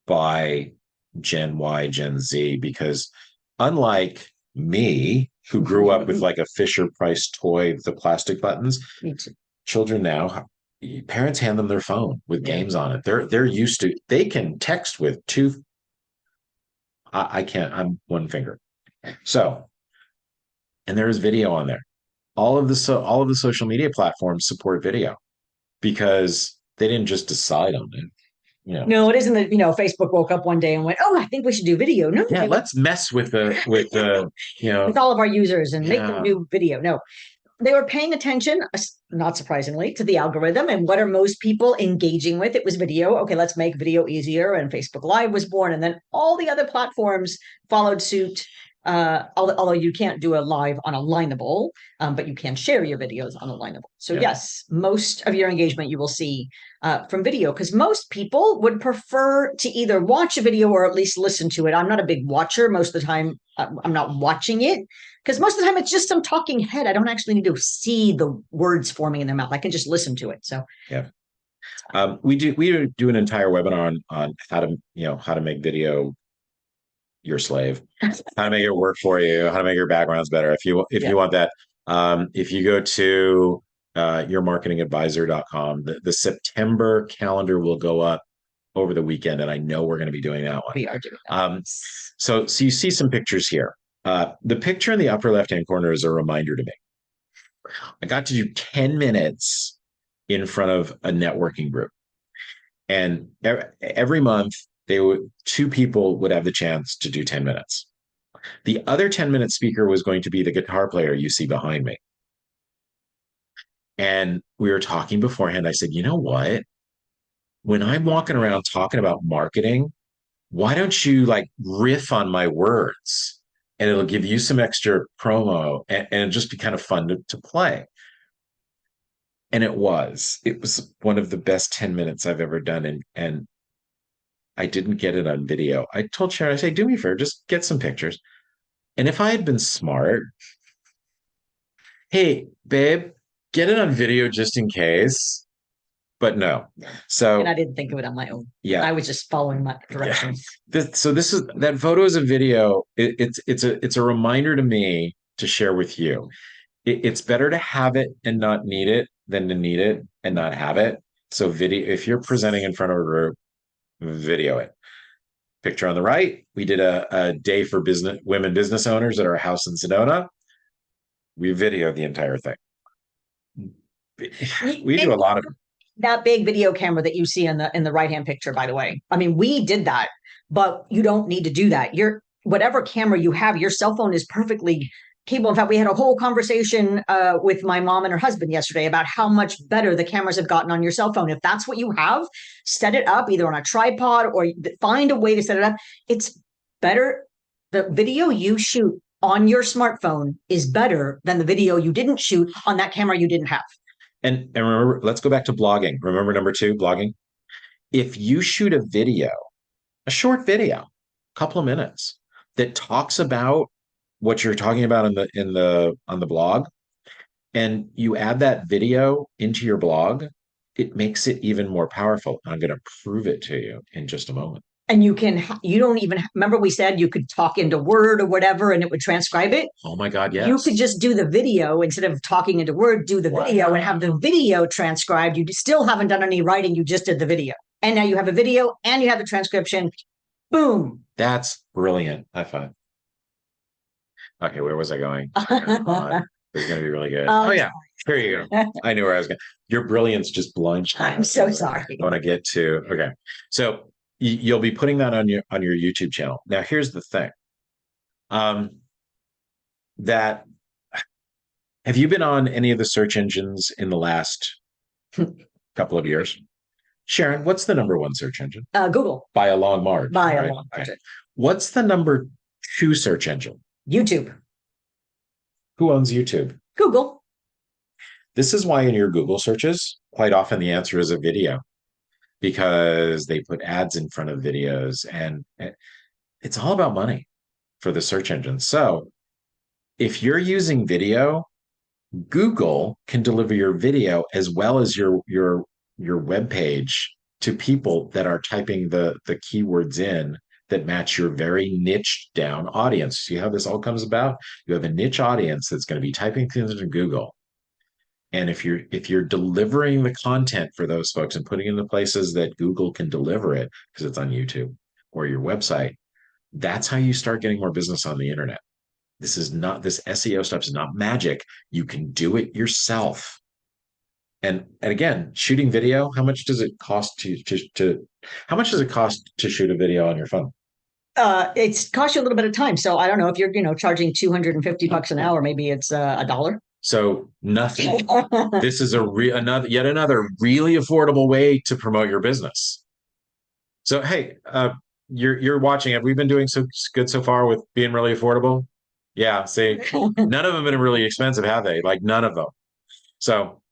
by Gen Y, Gen Z, because unlike me, who grew up with like a Fisher Price toy with the plastic buttons, children now, parents hand them their phone with games on it. They're used to, they can text with two. I can't, I'm one finger. So, and there is video on there. All of the social media platforms support video because they didn't just decide on it. No, it isn't that, Facebook woke up one day and went, oh, I think we should do video. No, yeah, let's mess with the with all of our users and make them yeah, do video. No, they were paying attention, not surprisingly, to the algorithm and what are most people engaging with. It was video. Okay, let's make video easier. And Facebook Live was born. And then all the other platforms followed suit. Although you can't do a live on Alignable, but you can share your videos on Alignable. So yeah. yes, most of your engagement you will see from video, because most people would prefer to either watch a video or at least listen to it. I'm not a big watcher. Most of the time, I'm not watching it, because most of the time it's just some talking head. I don't actually need to see the words forming in their mouth. I can just listen to it. So Yeah. We do an entire webinar on how to make video your slave, how to make it work for you, how to make your backgrounds better. If you want that, if you go to yourmarketingadvisor.com, the September calendar will go up over the weekend, and I know we're going to be doing that one. We are doing that. So you see some pictures here. The picture in the upper left-hand corner is a reminder to me. I got to do 10 minutes in front of a networking group. And every month, two people would have the chance to do 10 minutes. The other 10-minute speaker was going to be the guitar player you see behind me. And we were talking beforehand. I said, you know what? When I'm walking around talking about marketing, why don't you like riff on my words? And it'll give you some extra promo and it'll just be kind of fun to play. And it was one of the best 10 minutes I've ever done. And I didn't get it on video. I told Sharon, I say, do me a favor, just get some pictures. And if I had been smart, hey, babe, get it on video just in case. But no. So and I didn't think of it on my own. Yeah. I was just following my directions. Yeah. This is that photo is a video. It's a reminder to me to share with you. It's better to have it and not need it than to need it and not have it. So video, if you're presenting in front of a group, video it. Picture on the right, we did a day for women business owners at our house in Sedona. We videoed the entire thing. We do a lot of that big video camera that you see in the right hand picture, by the way. I mean, we did that, but you don't need to do that. Whatever camera you have, your cell phone is perfectly capable. In fact, we had a whole conversation with my mom and her husband yesterday about how much better the cameras have gotten on your cell phone. If that's what you have, set it up either on a tripod or find a way to set it up. It's better. The video you shoot on your smartphone is better than the video you didn't shoot on that camera you didn't have. And remember, let's go back to blogging. Remember number 2, blogging. If you shoot a video, a short video, a couple of minutes that talks about what you're talking about on the blog, and you add that video into your blog, it makes it even more powerful. I'm going to prove it to you in just a moment. And you don't even remember we said you could talk into Word or whatever and it would transcribe it. Oh my God, yes. You could just do the video instead of talking into Word, do the video and have the video transcribed. You still haven't done any writing. You just did the video. And now you have a video and you have the transcription. Boom. That's brilliant. High five. Okay, where was I going? It's going to be really good. Oh yeah, here you go. I knew where I was going. Your brilliance just blinds. I'm so sorry. I want to get to, okay. So you'll be putting that on your YouTube channel. Now, here's the thing. That have you been on any of the search engines in the last couple of years? Sharon, what's the number 1 search engine? Google. By a long margin. By a long margin. Okay. What's the number 2 search engine? YouTube. Who owns YouTube? Google. This is why in your Google searches, quite often the answer is a video, because they put ads in front of videos, and it's all about money for the search engine. So if you're using video, Google can deliver your video as well as your web page to people that are typing the keywords in that match your very niche down audience. See how this all comes about? You have a niche audience that's going to be typing things into Google. And if you're delivering the content for those folks and putting it in the places that Google can deliver it, because it's on YouTube or your website, that's how you start getting more business on the internet. This SEO stuff is not magic. You can do it yourself. And again, shooting video, how much does it cost to how much does it cost to shoot a video on your phone? It's cost you a little bit of time. So I don't know if you're, charging $250 an hour, maybe it's a dollar. So nothing. This is yet another really affordable way to promote your business. So hey, you're watching. Have we been doing so good so far with being really affordable? Yeah. See, none of them have been really expensive, have they? Like none of them. So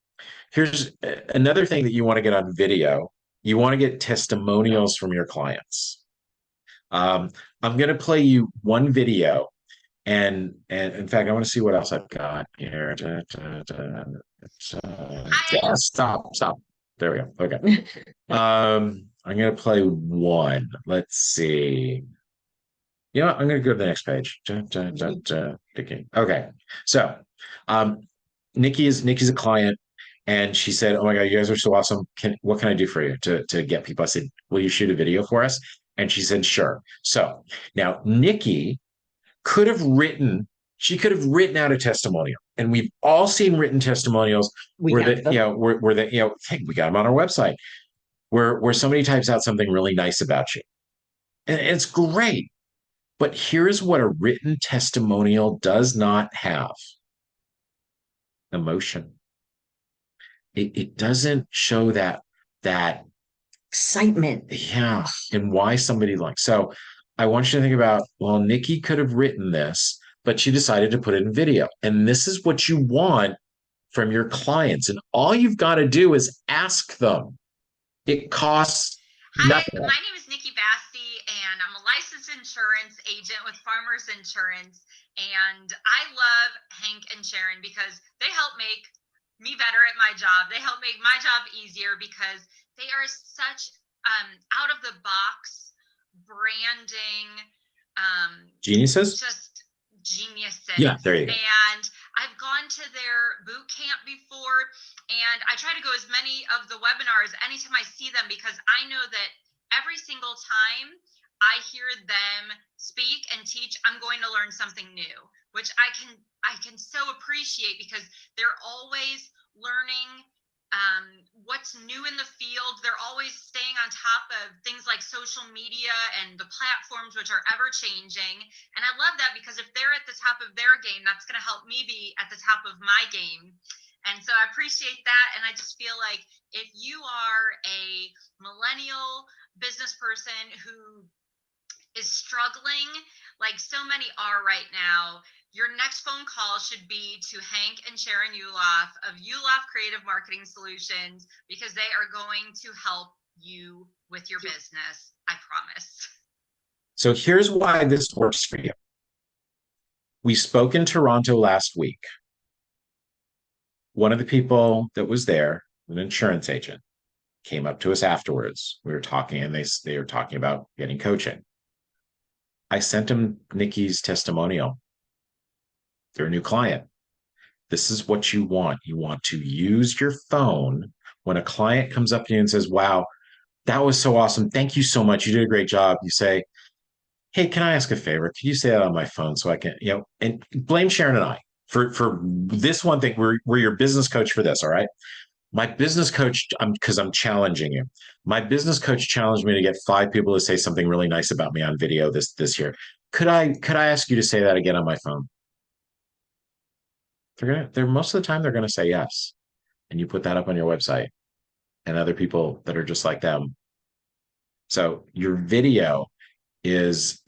here's another thing that you want to get on video. You want to get testimonials from your clients. Um, I'm going to play you one video, and in fact, I want to see what else I've got here. Stop. There we go. Okay. I'm going to play one. Let's see. You know what? I'm going to go to the next page. Okay. So, um, Nikki's a client, and she said, "Oh my God, you guys are so awesome. What can I do for you to get people?" I said, "Will you shoot a video for us?" And she said, "Sure." So now Nikki could have written, she could have written out a testimonial, and we've all seen written testimonials where the hey, we got them on our website, where somebody types out something really nice about you, and it's great. But here's what a written testimonial does not have: emotion. It doesn't show that Excitement. yeah, and why somebody like so. I want you to think about, well, Nikki could have written this, but she decided to put it in video. And this is what you want from your clients. And all you've got to do is ask them. It costs Hi, nothing. my name is Nikki Basty, and I'm a licensed insurance agent with Farmers Insurance. And I love Hank and Sharon because they help make me better at my job. They help make my job easier because they are such out of the box branding Geniuses? just geniuses. Yeah, there you go. And I've gone to their boot camp before, and I try to go as many of the webinars anytime I see them, because I know that every single time I hear them speak and teach, I'm going to learn something new, which I can so appreciate, because they're always learning what's new in the field. They're always staying on top of things like social media and the platforms, which are ever changing. And I love that, because if they're at the top of their game, that's going to help me be at the top of my game. And so I appreciate that. And I just feel like if you are a millennial business person who is struggling, like so many are right now, your next phone call should be to Hank and Sharon YULOFF of YULOFF Creative Marketing Solutions, because they are going to help you with your business. I promise. So here's why this works for you. We spoke in Toronto last week. One of the people that was there, an insurance agent, came up to us afterwards. We were talking, and they were talking about getting coaching. I sent him Nikki's testimonial. They're a new client. This is what you want. You want to use your phone when a client comes up to you and says, "Wow, that was so awesome. Thank you so much. You did a great job." You say, "Hey, can I ask a favor? Could you say that on my phone so I can, and blame Sharon and I for this one thing. We're your business coach for this, all right? My business coach, because I'm challenging you. My business coach challenged me to get 5 people to say something really nice about me on video this year. Could I ask you to say that again on my phone?" They're most of the time they're gonna say yes. And you put that up on your website, and other people that are just like them. So your video is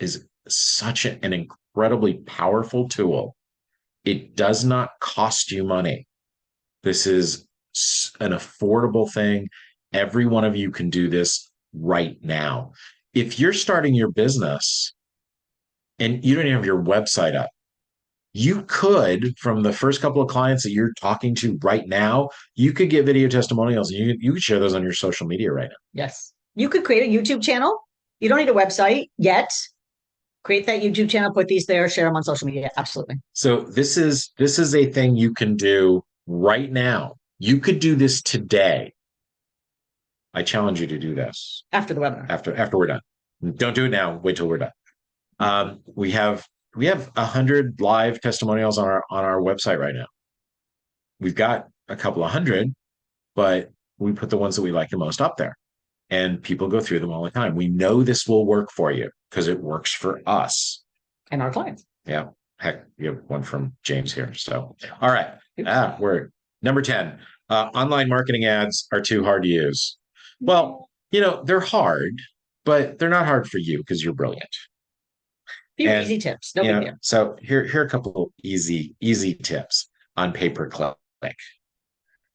such an incredibly powerful tool. It does not cost you money. This is an affordable thing. Every one of you can do this right now. If you're starting your business and you don't even have your website up, you could, from the first couple of clients that you're talking to right now, you could get video testimonials, and you could share those on your social media right now. Yes. You could create a YouTube channel. You don't need a website yet. Create that YouTube channel, put these there, share them on social media. Absolutely. So this is a thing you can do right now. You could do this today. I challenge you to do this After the webinar. After we're done. Don't do it now. Wait till we're done. We have 100 live testimonials on our website right now. We've got a couple of hundred but we put the ones that we like the most up there. And people go through them all the time. We know this will work for you because it works for us. And our clients. Yeah. Heck, you have one from James here. So, all right. We're number 10. Online marketing ads are too hard to use. Well, they're hard, but they're not hard for you because you're brilliant. Few easy tips. No big deal. So here are a couple of easy tips on pay-per-click.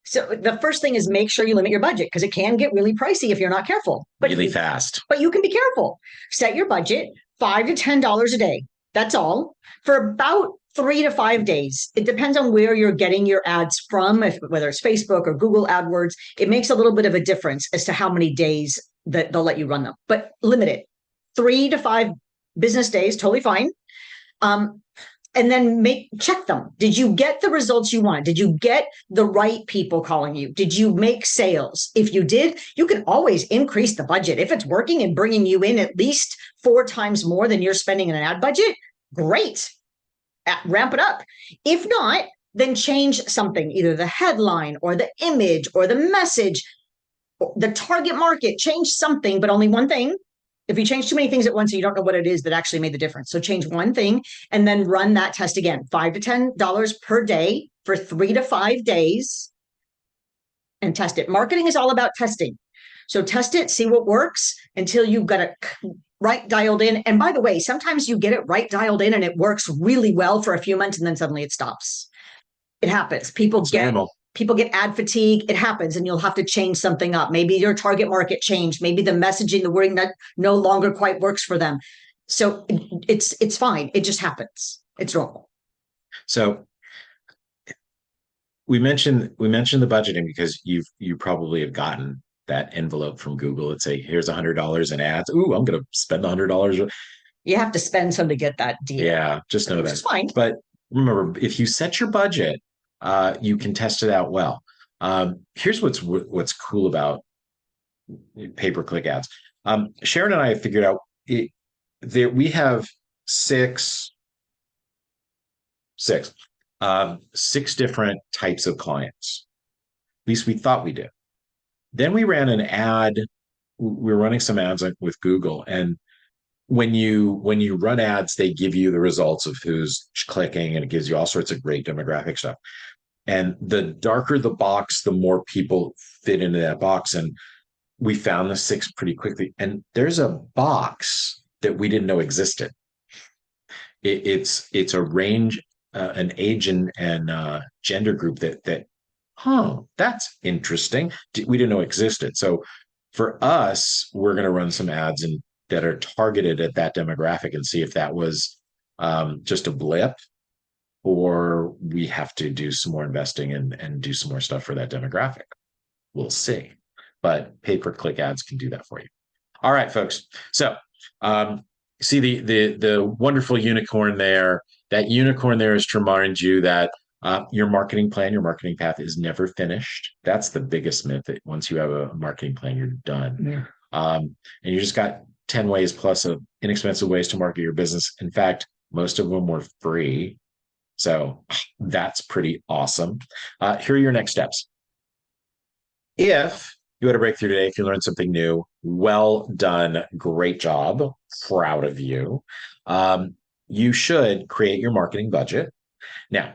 So the first thing is make sure you limit your budget because it can get really pricey if you're not careful. Really fast. But you can be careful. Set your budget $5 to $10 a day. That's all for about 3 to 5 days. It depends on where you're getting your ads from, whether it's Facebook or Google AdWords. It makes a little bit of a difference as to how many days that they'll let you run them. But limit it. 3 to 5 business days, totally fine. And then check them. Did you get the results you want? Did you get the right people calling you? Did you make sales? If you did, you can always increase the budget. If it's working and bringing you in at least 4 times more than you're spending in an ad budget, great. Ramp it up. If not, then change something, either the headline or the image or the message, the target market, change something, but only one thing. If you change too many things at once, you don't know what it is that actually made the difference. So change one thing and then run that test again, $5 to $10 per day for 3 to 5 days and test it. Marketing is all about testing. So test it, see what works until you've got it right dialed in. And by the way, sometimes you get it right dialed in and it works really well for a few months and then suddenly it stops. It happens. People get ad fatigue. It happens, and you'll have to change something up. Maybe your target market changed. Maybe the messaging, the wording that no longer quite works for them. So it's fine. It just happens. It's normal. So we mentioned the budgeting because you probably have gotten that envelope from Google that say, here's $100 in ads. Ooh, I'm going to spend $100. You have to spend some to get that deal. Yeah, just know that. It's fine. But remember, if you set your budget, you can test it out well. Here's what's cool about pay-per-click ads. Sharon and I have figured out that we have six different types of clients. At least we thought we did. Then we ran an ad. We were running some ads with Google, and when you run ads, they give you the results of who's clicking, and it gives you all sorts of great demographic stuff. And the darker the box, the more people fit into that box. And we found the 6 pretty quickly. And there's a box that we didn't know existed. It's a range, an age and gender group that's interesting. We didn't know existed. So for us, we're going to run some ads that are targeted at that demographic and see if that was just a blip, or we have to do some more investing and do some more stuff for that demographic. We'll see. But pay-per-click ads can do that for you. All right, folks. So see the wonderful unicorn there. That unicorn there is to remind you that your marketing plan, your marketing path is never finished. That's the biggest myth, that once you have a marketing plan, you're done. Yeah. And you just got 10 ways plus of inexpensive ways to market your business. In fact, most of them were free. So that's pretty awesome. Here are your next steps. If you had a breakthrough today, if you learned something new, well done. Great job. Proud of you. You should create your marketing budget. Now,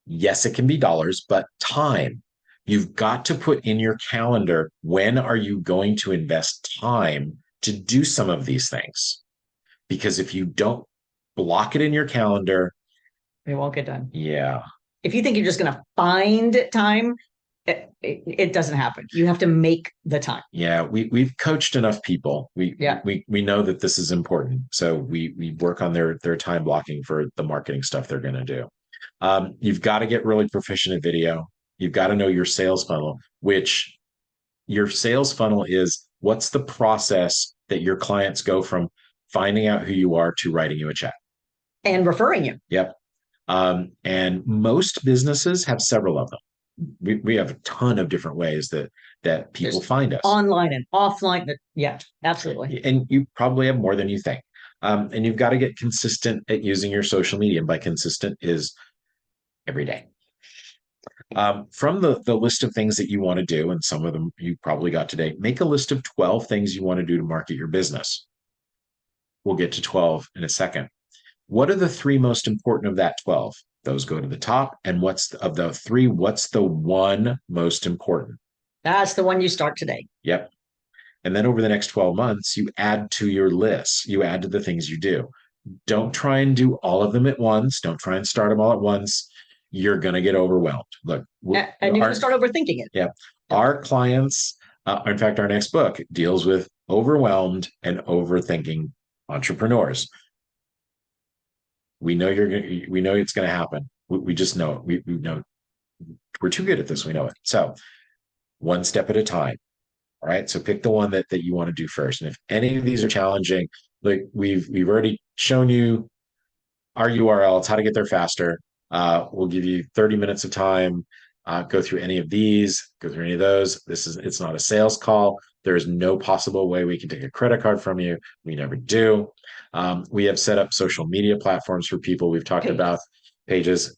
yes, it can be dollars, but time. You've got to put in your calendar, when are you going to invest time to do some of these things? Because if you don't block it in your calendar, it won't get done. Yeah. If you think you're just going to find time, it doesn't happen. You have to make the time. Yeah, we've coached enough people. We know that this is important. So we work on their time blocking for the marketing stuff they're going to do. You've got to get really proficient at video. You've got to know your sales funnel, which your sales funnel is what's the process that your clients go from finding out who you are to writing you a check. And referring you. Yep. And most businesses have several of them. We have a ton of different ways that people find us. Online and offline. Yeah, absolutely. And you probably have more than you think. And you've got to get consistent at using your social media. And by consistent is every day. From the list of things that you want to do, and some of them you probably got today, make a list of 12 things you want to do to market your business. We'll get to 12 in a second. What are the three most important of that 12? Those go to the top. And of the three, what's the one most important? That's the one you start today. Yep. And then over the next 12 months, you add to your list, you add to the things you do. Don't try and do all of them at once. Don't try and start them all at once. You're going to get overwhelmed. Look, and you're going to start overthinking it. Yeah. Our clients, in fact, our next book deals with overwhelmed and overthinking entrepreneurs. We know it's going to happen. We just know it. We know we're too good at this. We know it. So one step at a time. All right. So pick the one that you want to do first. And if any of these are challenging, like we've already shown you our URLs, how to get there faster. We'll give you 30 minutes of time. Go through any of these, go through any of those. It's not a sales call. There is no possible way we can take a credit card from you. We never do. We have set up social media platforms for people. We've talked about pages.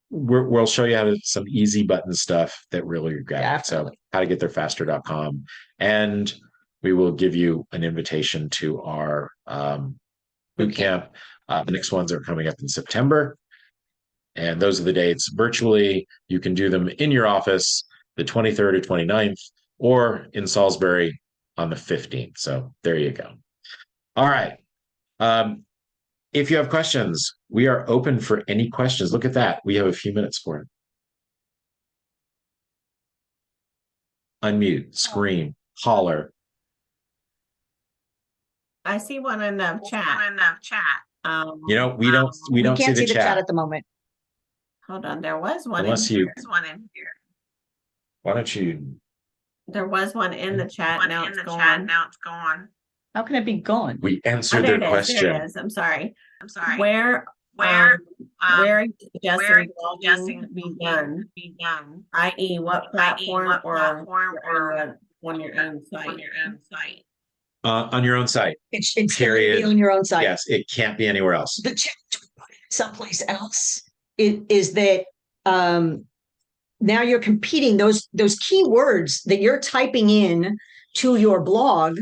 We'll show you how to some easy button stuff that really grab it. So how to get there faster.com. And we will give you an invitation to our bootcamp. The next ones are coming up in September. And those are the dates virtually. You can do them in your office the 23rd or 29th, or in Salisbury on the 15th. So there you go. All right. If you have questions, we are open for any questions. Look at that. We have a few minutes for it. Unmute, scream, holler. I see one in the chat. We don't can't see the chat at the moment. Hold on, there was one. Unless in you. here. There's one in here. Why don't you? There was one in the chat. Now it's gone. How can it be gone? We answered their question. There it is. I'm sorry. Where are you suggesting blogging be done? I.e., what platform or on your own site? On your own site. It's period. On your own site. Yes, it can't be anywhere else. The challenge to put it someplace else is that now you're competing those keywords that you're typing in to your blog.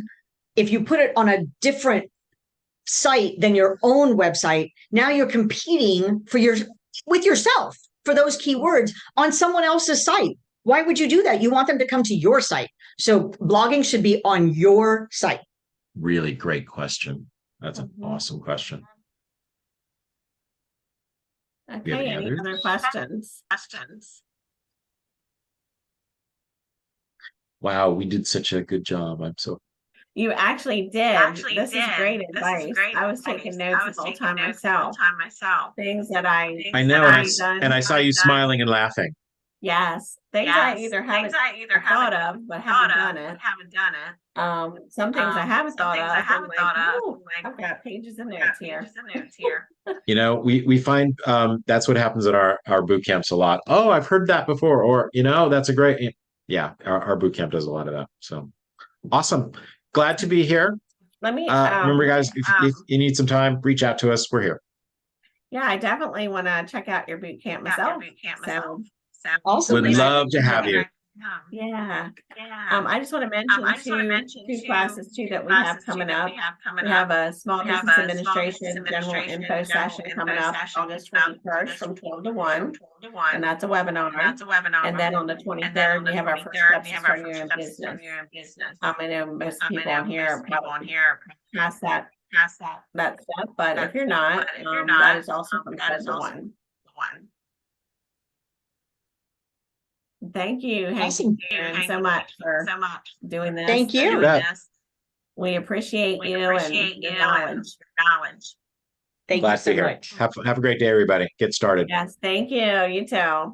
If you put it on a different site than your own website, now you're competing with yourself for those keywords on someone else's site. Why would you do that? You want them to come to your site. So blogging should be on your site. Really great question. That's an awesome question. Okay, any other questions? Wow, we did such a good job. I'm so. You actually did. This is great advice. I was taking notes the whole time myself. Things that I know, and I saw you smiling and laughing. Yes, things I either haven't thought of but haven't done it. Some things I haven't thought of. I've got pages and notes here. We find that's what happens at our boot camps a lot. Oh, I've heard that before, or that's a great. Yeah, our boot camp does a lot of that. So awesome. Glad to be here. Let me remember, guys, if you need some time, reach out to us. We're here. Yeah, I definitely want to check out your boot camp myself. Also, would love to have you. Yeah. I just want to mention two classes too that we have coming up. We have a small business administration general info session coming up August 21st from 12 to 1. And that's a webinar. And then on the 23rd, we have our first steps to starting your own business. I know most people on here are probably past that stuff, but if you're not, that is also from 12 to 1. Thank you, Hank, so much for doing this. Thank you. We appreciate you and your knowledge. Thank you so much. Have a great day, everybody. Get started. Yes, thank you. You too.